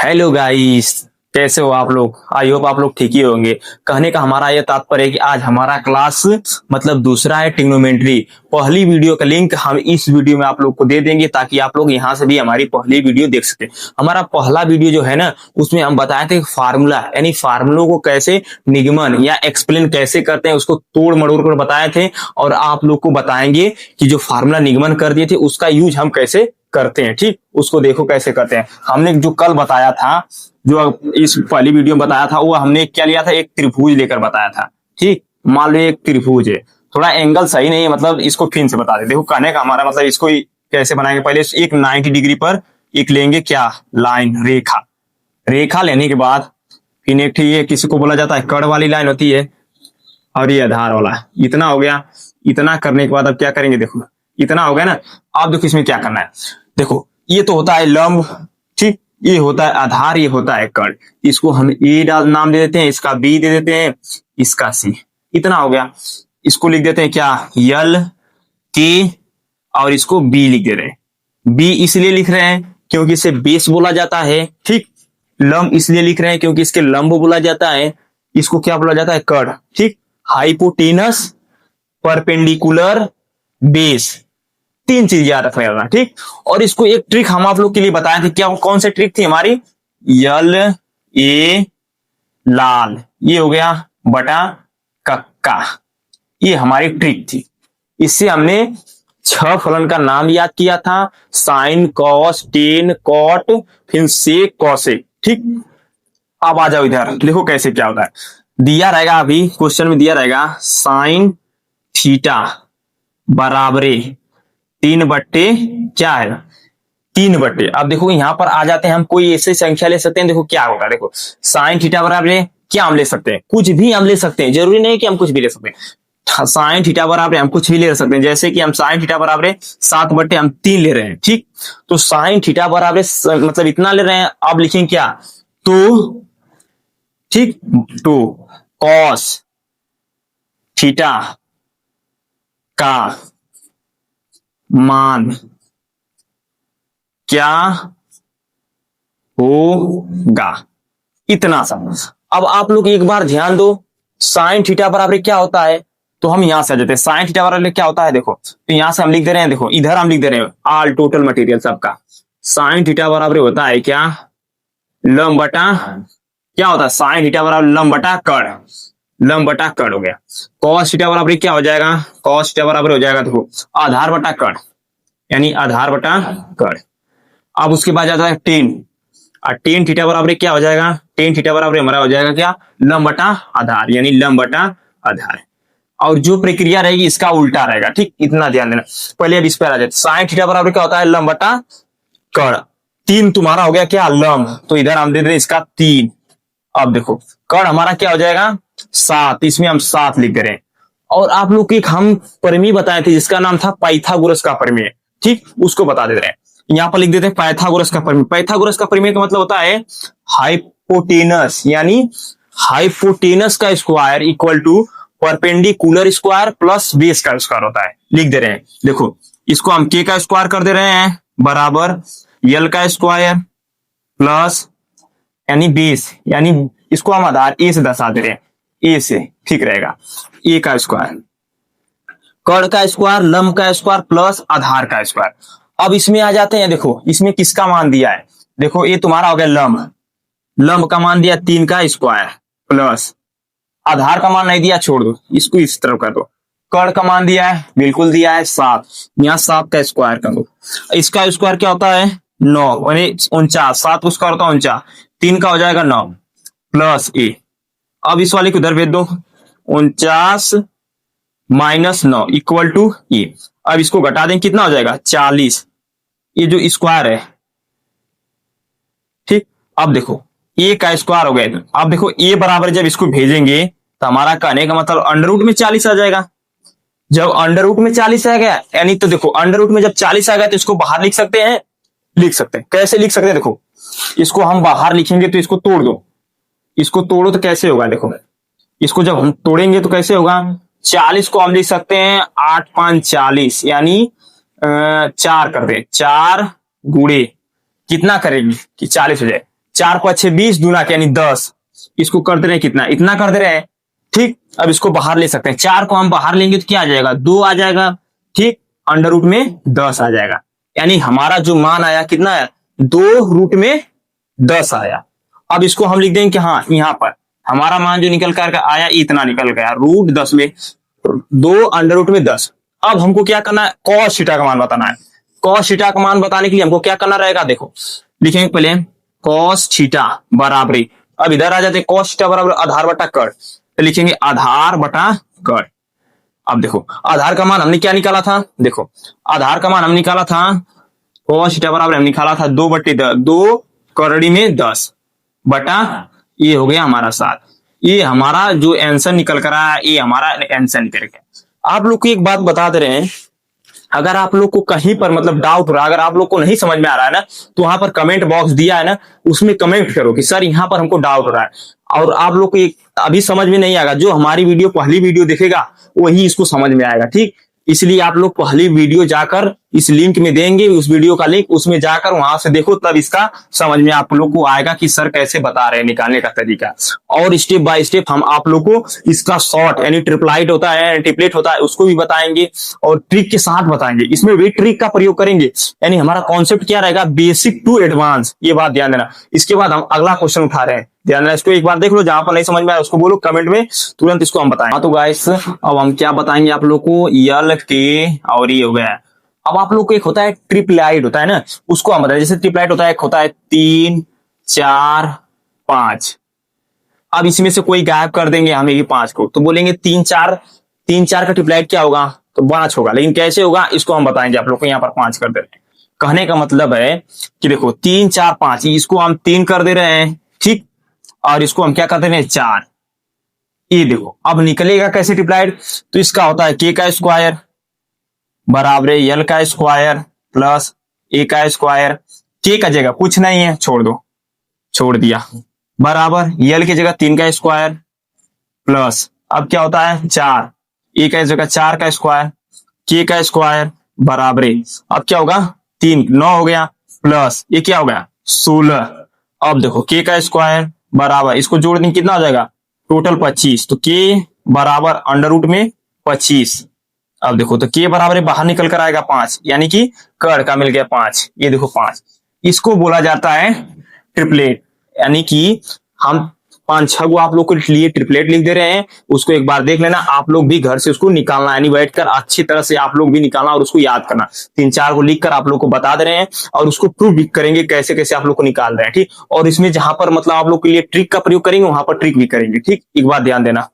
Hello guys, कैसे हो आप लोग। आई होप आप लोग ठीक ही होंगे। कहने का हमारा यह तात्पर्य है कि आज हमारा क्लास मतलब दूसरा है ट्रिग्नोमेट्री। पहली वीडियो का लिंक हम इस वीडियो में आप लोग को दे देंगे ताकि आप लोग यहां से भी हमारी पहली वीडियो देख सके। हमारा पहला वीडियो जो है ना, उसमें हम बताए थे फार्मूला यानी फार्मूलों को कैसे निगमन या एक्सप्लेन कैसे करते हैं, उसको तोड़ मड़ोड़ कर बताए थे। और आप लोग को बताएंगे कि जो फार्मूला निगमन कर दिए थे उसका यूज हम कैसे करते हैं। ठीक, उसको देखो कैसे करते हैं। हमने जो कल बताया था, जो इस पहली वीडियो में बताया था, वो हमने क्या लिया था, एक त्रिभुज लेकर बताया था। ठीक, मान लो एक त्रिभुज है, थोड़ा एंगल सही नहीं है, मतलब इसको फिर से बता दे। देखो कहने का हमारा मतलब इसको कैसे बनाएंगे, पहले एक 90 डिग्री पर एक लेंगे क्या, लाइन, रेखा। रेखा लेने के बाद फिर एक ये किसी को बोला जाता है कड़ वाली लाइन होती है, और ये आधार वाला। इतना हो गया। इतना करने के बाद अब क्या करेंगे, देखो इतना हो गया ना। अब देखो इसमें क्या करना है। देखो ये तो होता है लंब, ठीक, ये होता है आधार, ये होता है कर्ण। इसको हम ए नाम दे देते हैं, इसका बी दे देते हैं, इसका सी। इतना हो गया। इसको लिख देते हैं क्या, यल के, और इसको बी लिख दे रहे हैं। बी इसलिए लिख रहे हैं क्योंकि इसे बेस बोला जाता है। ठीक, लंब इसलिए लिख रहे हैं क्योंकि इसके लंब बोला जाता है। इसको क्या बोला जाता है, कर्ण। ठीक, हाइपोटेनस, परपेंडिकुलर, बेस, तीन चीज याद रखना। ठीक, और इसको एक ट्रिक हम आप लोग के लिए बताए थे। क्या, कौन सी ट्रिक थी हमारी, यल ए लाल, ये हो गया बटा कक्का, ये हमारी ट्रिक थी। इससे हमने 6 फलन का नाम याद किया था, साइन, कॉस, टेन, कॉट, फिर सेक, कॉसेक। ठीक, अब आ जाओ इधर, देखो कैसे क्या होता है। दिया रहेगा, अभी क्वेश्चन में दिया रहेगा साइन थीटा बराबरे 3/, क्या है, 3/। अब देखो यहां पर आ जाते हैं हम, कोई ऐसी संख्या ले सकते हैं। देखो क्या होगा, देखो साइन थीटा बराबर क्या हम ले सकते हैं, कुछ भी हम ले सकते हैं, जरूरी नहीं कि हम कुछ भी ले सकते हैं। साइन थीटा बराबर हम कुछ भी ले सकते हैं, जैसे कि हम साइन थीटा बराबर 7/, हम 3 ले रहे हैं। ठीक, तो साइन थीटा बराबर मतलब इतना ले रहे हैं। अब लिखेंगे क्या, तो ठीक, तो कॉस थीटा का मान क्या होगा, इतना सा। अब आप लोग एक बार ध्यान दो, साइन थीटा बराबर क्या होता है, तो हम यहां से आ जाते हैं। साइन थीटा बराबर क्या होता है, देखो तो यहां से हम लिख दे रहे हैं, देखो इधर हम लिख दे रहे हैं ऑल टोटल मटेरियल सबका। साइन थीटा बराबर होता है क्या, लंब बटा, क्या होता है, साइन थीटा बराबर लंब बटा कर्ण, लंब बटा कर्ण हो गया। कॉस थीटा बराबर क्या हो जाएगा, कॉस थीटा बराबर हो जाएगा, देखो आधार बटा कर्ण, यानी आधार बटा कर्ण। अब उसके बाद जाता है टेन, और टेन थीटा बराबर क्या हो जाएगा, टेन थीटा बराबर हमारा हो जाएगा क्या, लंब बटा आधार, यानी लंब बटा आधार। और जो प्रक्रिया रहेगी इसका उल्टा रहेगा। ठीक, इतना ध्यान देना। पहले अब इस पर आ जाए, साइन थीटा बराबर क्या होता है, लंब बटा कर्ण। 3 तुम्हारा हो गया क्या, लंब, तो इधर हम दे दें इसका 3। अब देखो कर्ण हमारा क्या हो जाएगा, 7, इसमें हम 7 लिख दे रहे हैं। और आप लोग को एक हम परिमेय बताए थे जिसका नाम था पाइथागोरस का परिमेय। ठीक, उसको बता दे रहे हैं, यहां पर लिख देते हैं पाइथागोरस का परिमेय। पाइथागोरस का परिमेय का मतलब होता है हाइपोटेनस, यानी हाइपोटेनस का square equal to perpendicular square plus base का स्क्वायर होता है। लिख दे रहे हैं, देखो इसको हम के का स्क्वायर कर दे रहे हैं बराबर यल का स्क्वायर प्लस, यानी बेस, यानी इसको हम आधार ए से दर्शा दे रहे हैं, ए से, ठीक रहेगा, ए का स्क्वायर, कर्ण का स्क्वायर, लंब का स्क्वायर प्लस आधार का स्क्वायर। अब इसमें आ जाते हैं, देखो इसमें किसका मान दिया है, देखो ये तुम्हारा हो गया लंब, लंब का मान दिया 3 का स्क्वायर प्लस आधार का मान नहीं दिया, छोड़ दो इसको, इस तरफ कर दो। कर्ण का मान दिया है, बिल्कुल दिया है 7, यहाँ 7 का स्क्वायर कर दो। इसका स्क्वायर क्या होता है, 9, यानी 49, 7 का स्क्वायर होता है 49, 3 का हो जाएगा 9 प्लस ए। अब इस वाले को उधर भेज दो, 49 माइनस 9 इक्वल टू ए। अब इसको घटा दें, कितना हो जाएगा 40, ये जो स्क्वायर है। ठीक, अब देखो ए का स्क्वायर हो गया। अब देखो ए बराबर जब इसको भेजेंगे तो हमारा कहने का मतलब अंडर रूट में 40 आ जाएगा। जब अंडर रूट में 40 आ गया, यानी तो देखो अंडर रूट में जब 40 आ गया तो इसको बाहर लिख सकते हैं, लिख सकते हैं। कैसे लिख सकते हैं, देखो इसको हम बाहर लिखेंगे तो इसको तोड़ दो, इसको तोड़ो तो कैसे होगा, देखो इसको जब हम तोड़ेंगे तो कैसे होगा, 40 को हम लिख सकते हैं 8 5 40, यानी 4 कर दे, 4 गुणे कितना करेंगे कि 40 हो जाए, 4 5 6 20 दूना के यानी 10, इसको कर दे रहे हैं कितना, इतना कर दे रहे हैं। ठीक, अब इसको बाहर ले सकते हैं, 4 को हम बाहर लेंगे तो क्या आ जाएगा, 2 आ जाएगा। ठीक, अंडर रूट में 10 आ जाएगा, यानी हमारा जो मान आया कितना है, 2 रूट में 10 आया। अब इसको हम लिख देंगे कि हाँ, यहाँ पर हमारा मान जो निकल कर आया इतना निकल गया, रूट 10 में 2 अंडर रूट में 10। अब हमको क्या करना है, कॉस थीटा का मान बताना है। कॉस थीटा का मान बताने के लिए हमको क्या करना रहेगा, देखो लिखेंगे पहले कॉस थीटा बराबरी, अब इधर आ जाते कॉस थीटा बराबर आधार बटा कड़, तो लिखेंगे आधार बटा कड़। अब देखो आधार का मान हमने क्या निकाला था, देखो आधार का मान हम निकाला था कॉस थीटा बराबर हम निकाला था 2/10, 2 करड़ी में 10 बटा ये हो गया हमारा 7। ये हमारा जो आंसर निकल कर आया, ये हमारा आंसर निकल गया। आप लोग को एक बात बता दे रहे हैं, अगर आप लोग को कहीं पर मतलब डाउट हो रहा है, अगर आप लोग को नहीं समझ में आ रहा है ना, तो वहां पर कमेंट बॉक्स दिया है ना, उसमें कमेंट करो कि सर यहाँ पर हमको डाउट हो रहा है। और आप लोग को एक अभी समझ में नहीं आएगा, जो हमारी वीडियो पहली वीडियो देखेगा वही इसको समझ में आएगा। ठीक, इसलिए आप लोग पहली वीडियो जाकर इस लिंक में देंगे, उस वीडियो का लिंक, उसमें जाकर वहां से देखो, तब इसका समझ में आप लोग को आएगा कि सर कैसे बता रहे हैं निकालने का तरीका। और स्टेप बाय स्टेप हम आप लोग को इसका शॉर्ट यानी ट्रिपलाइट होता है, ट्रिपलेट होता है, उसको भी बताएंगे और ट्रिक के साथ बताएंगे। इसमें वे ट्रिक का प्रयोग करेंगे, यानी हमारा कॉन्सेप्ट क्या रहेगा, बेसिक टू एडवांस, ये बात ध्यान देना। इसके बाद हम अगला क्वेश्चन उठा रहे हैं, ध्यान देना, इसको एक बार देख लो, जहां पर नहीं समझ में आया उसको बोलो कमेंट में, तुरंत इसको हम बताएं। हाँ तो गाइस अब हम क्या बताएंगे आप लोग को, यल के और ये हो गया। अब आप लोग को एक होता है ट्रिपलाइट होता है ना, उसको हम बताएं। जैसे ट्रिपलाइट होता है, एक होता है 3 4 5। अब इसमें से कोई गायब कर देंगे हमें ये 5 को, तो बोलेंगे 3 4 का ट्रिपलाइट क्या होगा, तो 5 होगा। लेकिन कैसे होगा इसको हम बताएंगे आप लोग को, यहाँ पर 5 कर दे रहे हैं। कहने का मतलब है कि देखो 3 4 5, इसको हम 3 कर दे रहे हैं, ठीक, और इसको हम क्या कर दे रहे हैं 4। ये देखो अब निकलेगा कैसे ट्रिपलाइट, तो इसका होता है के का स्क्वायर बराबर यल का स्क्वायर प्लस ए का स्क्वायर। के का जगह कुछ नहीं है, छोड़ दो, छोड़ दिया, बराबर यल की जगह 3 का स्क्वायर प्लस अब क्या होता है 4, ए का जगह 4 का स्क्वायर, के का स्क्वायर बराबर अब क्या होगा 3 9 हो गया, प्लस ये क्या हो गया 16। अब देखो के का स्क्वायर बराबर, इसको जोड़ देंगे कितना हो जाएगा टोटल 25, तो के बराबर अंडर रूट में 25। अब देखो तो के बराबर बाहर निकल कर आएगा 5, यानी कि कर का मिल गया 5, ये देखो 5। इसको बोला जाता है ट्रिपलेट, यानी कि हम 5-6 को आप लोग के लिए ट्रिपलेट लिख दे रहे हैं। उसको एक बार देख लेना, आप लोग भी घर से उसको निकालना, यानी बैठकर अच्छी तरह से आप लोग भी निकालना और उसको याद करना। 3-4 को लिखकर आप लोग को बता दे रहे हैं और उसको प्रूव भी करेंगे कैसे कैसे आप लोग को निकाल रहे हैं, ठीक। और इसमें जहां पर मतलब आप लोग के लिए ट्रिक का प्रयोग करेंगे वहां पर ट्रिक भी करेंगे, ठीक। एक बात ध्यान देना।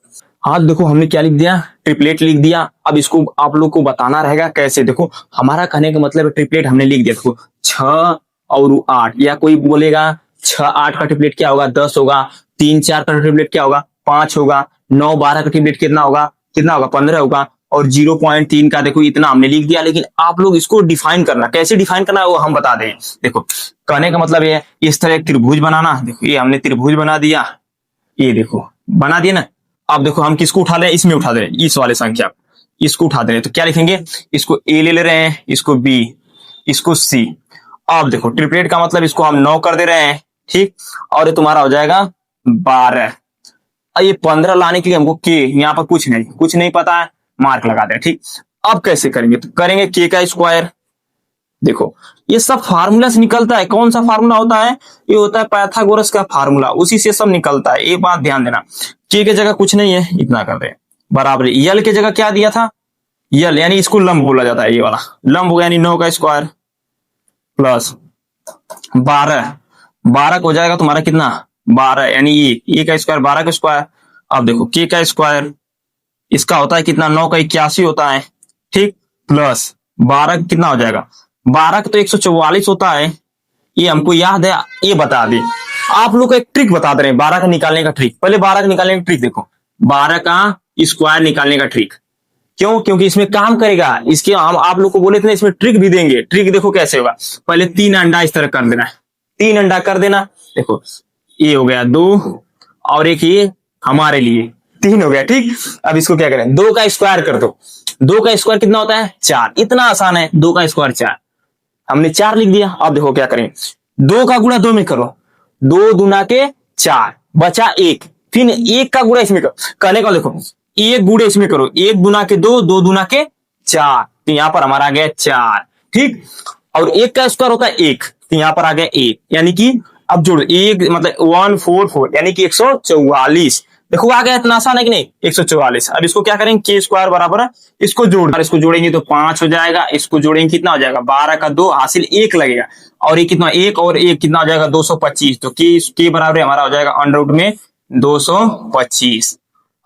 हाँ देखो हमने क्या लिख दिया, ट्रिपलेट लिख दिया। अब इसको आप लोग को बताना रहेगा कैसे। देखो हमारा कहने का मतलब ट्रिपलेट हमने लिख दिया, देखो 6 और 8, या कोई बोलेगा 6 8 का ट्रिपलेट क्या होगा 10 होगा, 3 4 का ट्रिपलेट क्या होगा 5 होगा, 9 12 का ट्रिपलेट कितना होगा 15 होगा, और 0.3 का देखो इतना हमने लिख दिया। लेकिन आप लोग इसको डिफाइन करना, कैसे डिफाइन करना है वो हम बता दें। देखो कहने का मतलब ये इस तरह एक त्रिभुज बनाना। देखो ये हमने त्रिभुज बना दिया, ये देखो बना दिया ना। अब देखो हम किसको उठा रहे हैं, इसमें उठा दे रहे हैं, इस वाले संख्या इसको उठा दे रहे हैं। तो क्या लिखेंगे, इसको ए ले रहे हैं, इसको बी, इसको सी। अब देखो ट्रिपलेट का मतलब इसको हम 9 कर दे रहे हैं, ठीक। और ये तुम्हारा हो जाएगा 12। ये 15 लाने के लिए हमको के यहाँ पर कुछ नहीं पता है, मार्क लगा दे, ठीक। अब कैसे करेंगे, तो करेंगे के का स्क्वायर। देखो ये सब फार्मूला से निकलता है। कौन सा फार्मूला होता है, ये होता है पाइथागोरस का फार्मूला, उसी से सब निकलता है। एक बात ध्यान देना, के की जगह कुछ नहीं है, इतना कर दे बराबर। यल की जगह क्या दिया था, यल यानी इसको लंब बोला जाता है, ये वाला लंब हो यानी 9 का स्क्वायर प्लस 12 को हो जाएगा तुम्हारा कितना 12, यानी ये का स्क्वायर 12 का स्क्वायर। अब देखो के का स्क्वायर इसका होता है कितना 9 का 81 होता है, ठीक, प्लस 12 कितना हो जाएगा 12 का तो 144 होता है। ये हमको याद है, ये बता दे। आप लोग को एक ट्रिक बता दे रहे हैं 12 का निकालने का ट्रिक। पहले 12 का निकालने का ट्रिक देखो, 12 का स्क्वायर निकालने का ट्रिक। क्यों, क्योंकि इसमें काम करेगा। इसके हम आप लोग को बोले थे ना इसमें ट्रिक भी देंगे। ट्रिक देखो कैसे होगा, पहले 3 अंडा इस तरह कर देना, 3 अंडा कर देना। देखो ये हो गया 2 और एक ये हमारे लिए 3 हो गया, ठीक। अब इसको क्या करें, 2 का स्क्वायर कर दो। 2 का स्क्वायर कितना होता है 4, इतना आसान है। 2 का स्क्वायर 4, हमने 4 लिख दिया। अब देखो क्या करें, 2 का गुणा 2 में करो, 2 दूना के 4 बचा 1, फिर 1 का गुणा इसमें करो। कहने का देखो 1 गुणे इसमें करो, 1 दूना के 2, 2 दूना के 4, तो यहां पर हमारा आ गया 4। ठीक, और 1 का स्क्वायर होता है 1, तो यहां पर आ गया 1, यानी कि अब जोड़ो 1 मतलब 144 यानी कि 144। देखो आ गया, इतना आसान है कि नहीं, 144। अब इसको क्या करेंगे, के स्क्वायर बराबर है, इसको जोड़ेंगे तो 5 हो जाएगा, इसको जोड़ेंगे कितना हो जाएगा, 12 का 2 हासिल 1 लगेगा, और ये कितना 1 और 1 कितना हो जाएगा 225। तो के बराबर हमारा हो जाएगा अंडर रूट में 225।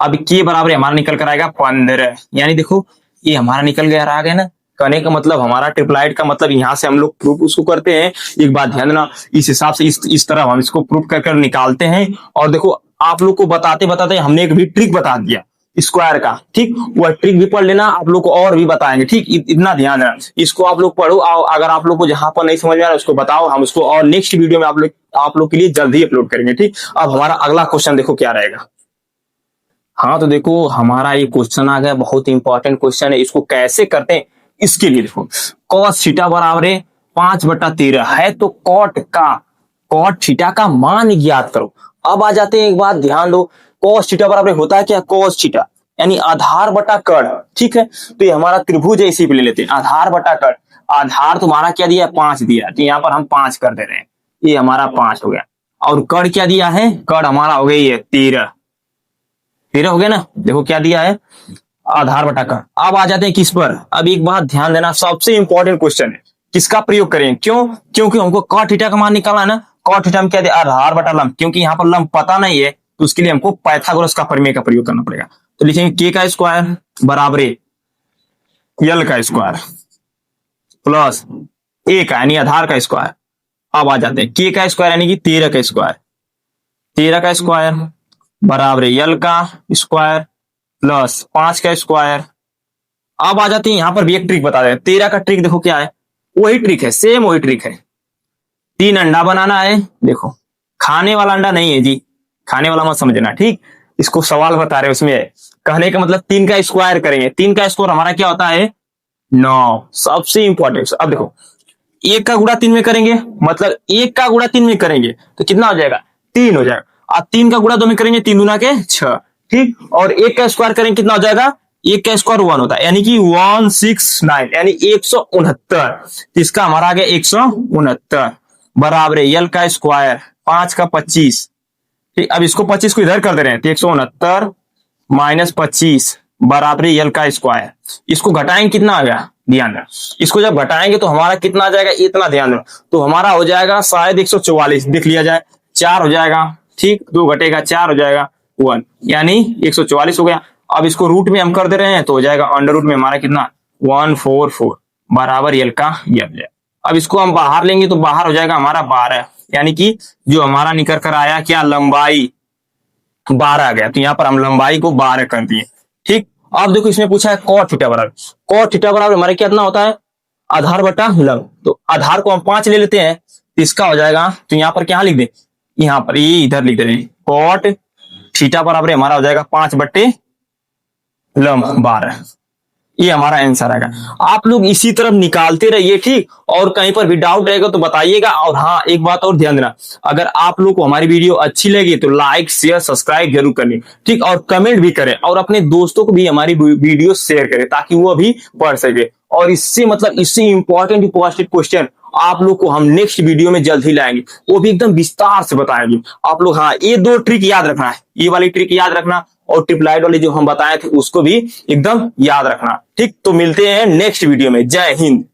अब के बराबर हमारा निकल कर आएगा 15, यानी देखो ये हमारा निकल गया, आ गया ना। कहने का मतलब हमारा ट्रिप्लाइड का मतलब यहाँ से हम लोग प्रूफ उसको करते हैं। एक बात ध्यान देना, इस हिसाब से इस तरह हम इसको प्रूफ कर कर निकालते हैं। और देखो आप लोग को बताते बताते हमने एक भी ट्रिक बता दिया स्क्वायर का, ठीक, वह ट्रिक भी पढ़ लेना, आप लोग को और भी बताएंगे, ठीक, इतना ध्यान देना। इसको आप लोग पढ़ो, अगर आप लोग को जहां पर नहीं समझ में आ रहा उसको बताओ, हम उसको और नेक्स्ट वीडियो में आप लोग के लिए जल्द ही अपलोड करेंगे। ठीक, अब हमारा अगला क्वेश्चन देखो क्या रहेगा। हाँ तो देखो हमारा ये क्वेश्चन आ गया, बहुत इंपॉर्टेंट क्वेश्चन है। इसको कैसे करते हैं इसके लिए देखो, cos थीटा बराबर है 5/13 है, तो कॉट थीटा का मान ज्ञात करो। अब आ जाते हैं, एक बात ध्यान दो, cos थीटा बराबर होता है क्या, cos थीटा यानी आधार बटा कर्ण। ठीक है, तो ये हमारा त्रिभुज है, इसी पे ले लेते हैं, आधार बटा कर्ण। आधार तुम्हारा क्या दिया, 5 दिया, तो यहाँ पर हम 5 कर दे रहे हैं, ये हमारा 5 हो गया। और कर्ण क्या दिया है, कर्ण हमारा हो गया ये 13 हो गया ना। देखो क्या दिया है, आधार बटा कर्ण। अब आ जाते हैं किस पर, अब एक बात ध्यान देना, सबसे इंपॉर्टेंट क्वेश्चन है, किसका प्रयोग करें, क्यों, क्योंकि हमको कॉट थीटा का मान निकालना है ना। कॉट थीटा में क्या दिया, आधार बटा लंब, क्योंकि यहाँ पर लंब पता नहीं है तो उसके लिए हमको पाइथागोरस का प्रमेय का प्रयोग करना पड़ेगा। तो लिखेंगे के का स्क्वायर बराबर एल का स्क्वायर प्लस ए का यानी आधार का स्क्वायर। अब आ जाते हैं के का स्क्वायर यानी कि 13 का स्क्वायर, 13 का स्क्वायर बराबर एल का स्क्वायर प्लस 5 का स्क्वायर। अब आ जाते हैं, यहां पर भी एक ट्रिक बता दें, 13 का ट्रिक देखो क्या है, वही ट्रिक है, सेम वही ट्रिक है। 3 अंडा बनाना है, देखो खाने वाला अंडा नहीं है जी, खाने वाला मत समझना, ठीक, इसको सवाल बता रहे उसमें है। कहने का मतलब 3 का स्क्वायर करेंगे, 3 का स्क्वायर हमारा क्या होता है 9, सबसे इंपॉर्टेंट। अब देखो 1 का गुणा 3 में करेंगे, मतलब 1 का गुणा 3 में करेंगे तो कितना हो जाएगा 3 हो जाएगा, और 3 का गुणा 2 में करेंगे 3 दूना के 6, ठीक, और 1 का स्क्वायर करेंगे कितना हो जाएगा, 1 का स्क्वायर 1 होता है, यानी कि 169 यानी 169। इसका हमारा आ गया 169 बराबर एल का स्क्वायर 5 का 25। ठीक, अब इसको 25 को इधर कर दे रहे हैं, तो 169 माइनस 25 बराबर एल का स्क्वायर। इसको घटाएंगे कितना आ गया, ध्यान देना, इसको जब घटाएंगे तो हमारा कितना आ जाएगा, इतना ध्यान देना, तो हमारा हो जाएगा शायद 144, देख लिया जाए, 4 हो जाएगा, ठीक, 2 घटेगा 4 हो जाएगा 1, यानी 144 हो गया। अब इसको रूट में हम कर दे रहे हैं तो हो जाएगा अंडर रूट में हमारा कितना 144 बराबर एल का एल। अब इसको हम बाहर लेंगे तो बाहर हो जाएगा हमारा 12, यानी कि जो हमारा निकल कर आया क्या, लंबाई 12 आ गया, तो यहाँ पर हम लंबाई को 12 कर दिए। ठीक, अब देखो इसमें पूछा है कॉट थीटा बराबर, कॉट थीटा बराबर हमारे कितना होता है, आधार बटा लंब, तो आधार को हम 5 ले लेते हैं, तो इसका हो जाएगा, तो यहाँ पर क्या लिख दे, यहाँ पर ये इधर लिख दे रहे हैं, कॉट थीटा बराबर हमारा हो जाएगा 5 बटे लंब 12, ये हमारा आंसर आएगा। आप लोग इसी तरफ निकालते रहिए, ठीक, और कहीं पर भी डाउट रहेगा तो बताइएगा। और हाँ एक बात और ध्यान देना, अगर आप लोग को हमारी वीडियो अच्छी लगी तो लाइक शेयर सब्सक्राइब जरूर करें, ठीक, और कमेंट भी करें, और अपने दोस्तों को भी हमारी वीडियो शेयर करें ताकि वो भी पढ़ सके। और इससे मतलब इससे इंपॉर्टेंट क्वेश्चन आप लोग को हम नेक्स्ट वीडियो में जल्द ही लाएंगे, वो भी एकदम विस्तार से बताएंगे आप लोग। हाँ ये 2 ट्रिक याद रखना है, ये वाली ट्रिक याद रखना, और ट्रिप्लाइड वाले जो हम बताए थे उसको भी एकदम याद रखना, ठीक। तो मिलते हैं नेक्स्ट वीडियो में, जय हिंद।